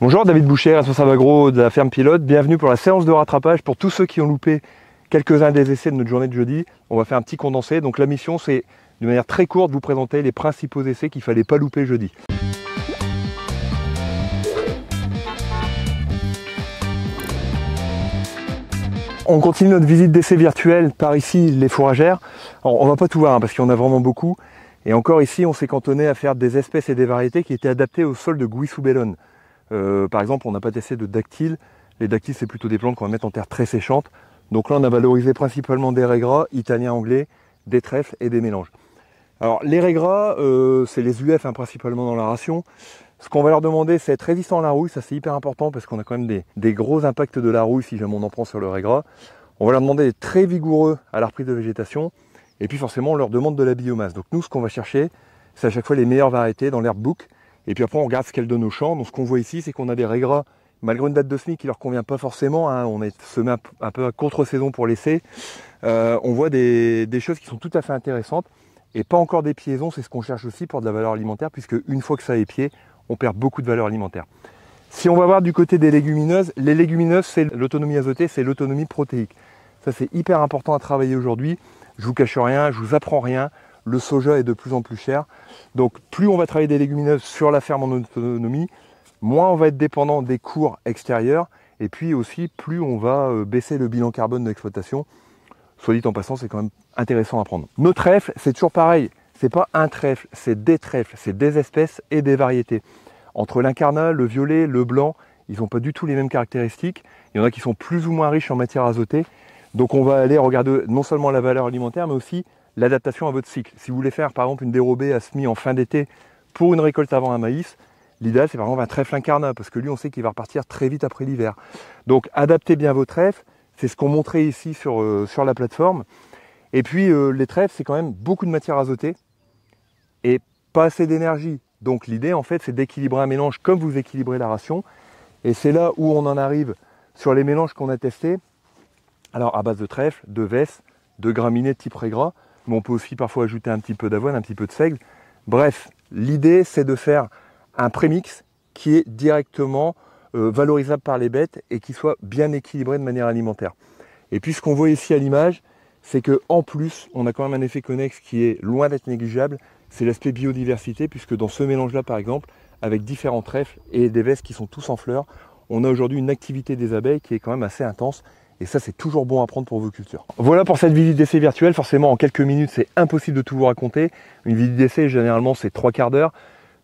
Bonjour, David Boucher, responsable agro de la ferme Pilote. Bienvenue pour la séance de rattrapage. Pour tous ceux qui ont loupé quelques-uns des essais de notre journée de jeudi, on va faire un petit condensé. Donc la mission, c'est de manière très courte vous présenter les principaux essais qu'il ne fallait pas louper jeudi. On continue notre visite d'essai virtuelle par ici, les fourragères. Alors, on ne va pas tout voir parce qu'il y en a vraiment beaucoup. Et encore ici, on s'est cantonné à faire des espèces et des variétés qui étaient adaptées au sol de Gouissou-Bellone. Par exemple, on n'a pas testé de dactyles. Les dactyles, c'est plutôt des plantes qu'on va mettre en terre très séchante. Donc là, on a valorisé principalement des raies-gras, italiens anglais, des trèfles et des mélanges. Alors, les raies-gras, c'est les UF principalement dans la ration. Ce qu'on va leur demander, c'est être résistant à la rouille. Ça, c'est hyper important parce qu'on a quand même des gros impacts de la rouille si jamais on en prend sur le raie-gras. On va leur demander d'être très vigoureux à la reprise de végétation. Et puis forcément, on leur demande de la biomasse. Donc nous, ce qu'on va chercher, c'est à chaque fois les meilleures variétés dans l'herbe book. Et puis après, on regarde ce qu'elles donnent au champ. Donc ce qu'on voit ici, c'est qu'on a des raies-gras, malgré une date de semis qui ne leur convient pas forcément. On est semé un peu à contre-saison pour l'essai. On voit des choses qui sont tout à fait intéressantes. Et pas encore des piaisons, c'est ce qu'on cherche aussi pour de la valeur alimentaire, puisque une fois que ça est pied, on perd beaucoup de valeur alimentaire. Si on va voir du côté des légumineuses, les légumineuses, c'est l'autonomie azotée, c'est l'autonomie protéique. Ça, c'est hyper important à travailler aujourd'hui. Je vous cache rien, je vous apprends rien. Le soja est de plus en plus cher. Donc, plus on va travailler des légumineuses sur la ferme en autonomie, moins on va être dépendant des cours extérieurs. Et puis aussi, plus on va baisser le bilan carbone de l'exploitation. Soit dit en passant, c'est quand même intéressant à prendre. Nos trèfles, c'est toujours pareil. C'est pas un trèfle, c'est des trèfles, c'est des espèces et des variétés. Entre l'incarnat, le violet, le blanc, ils n'ont pas du tout les mêmes caractéristiques. Il y en a qui sont plus ou moins riches en matière azotée. Donc on va aller regarder non seulement la valeur alimentaire, mais aussi l'adaptation à votre cycle. Si vous voulez faire par exemple une dérobée à semis en fin d'été pour une récolte avant un maïs, l'idéal c'est par exemple un trèfle incarnat, parce que lui on sait qu'il va repartir très vite après l'hiver. Donc adaptez bien vos trèfles, c'est ce qu'on montrait ici sur la plateforme. Et puis les trèfles, c'est quand même beaucoup de matière azotée et pas assez d'énergie. Donc l'idée en fait c'est d'équilibrer un mélange comme vous équilibrez la ration. Et c'est là où on en arrive sur les mélanges qu'on a testés. Alors à base de trèfle, de vesses, de graminées type raie-gras, mais on peut aussi parfois ajouter un petit peu d'avoine, un petit peu de seigle. Bref, l'idée c'est de faire un prémix qui est directement valorisable par les bêtes et qui soit bien équilibré de manière alimentaire. Et puis ce qu'on voit ici à l'image, c'est qu'en plus, on a quand même un effet connexe qui est loin d'être négligeable, c'est l'aspect biodiversité, puisque dans ce mélange-là par exemple, avec différents trèfles et des vesses qui sont tous en fleurs, on a aujourd'hui une activité des abeilles qui est quand même assez intense. Et ça, c'est toujours bon à prendre pour vos cultures. Voilà pour cette visite d'essai virtuelle. Forcément, en quelques minutes, c'est impossible de tout vous raconter. Une visite d'essai, généralement, c'est 3/4 d'heure.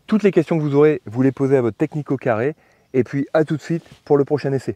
Toutes les questions que vous aurez, vous les posez à votre technico carré. Et puis, à tout de suite pour le prochain essai.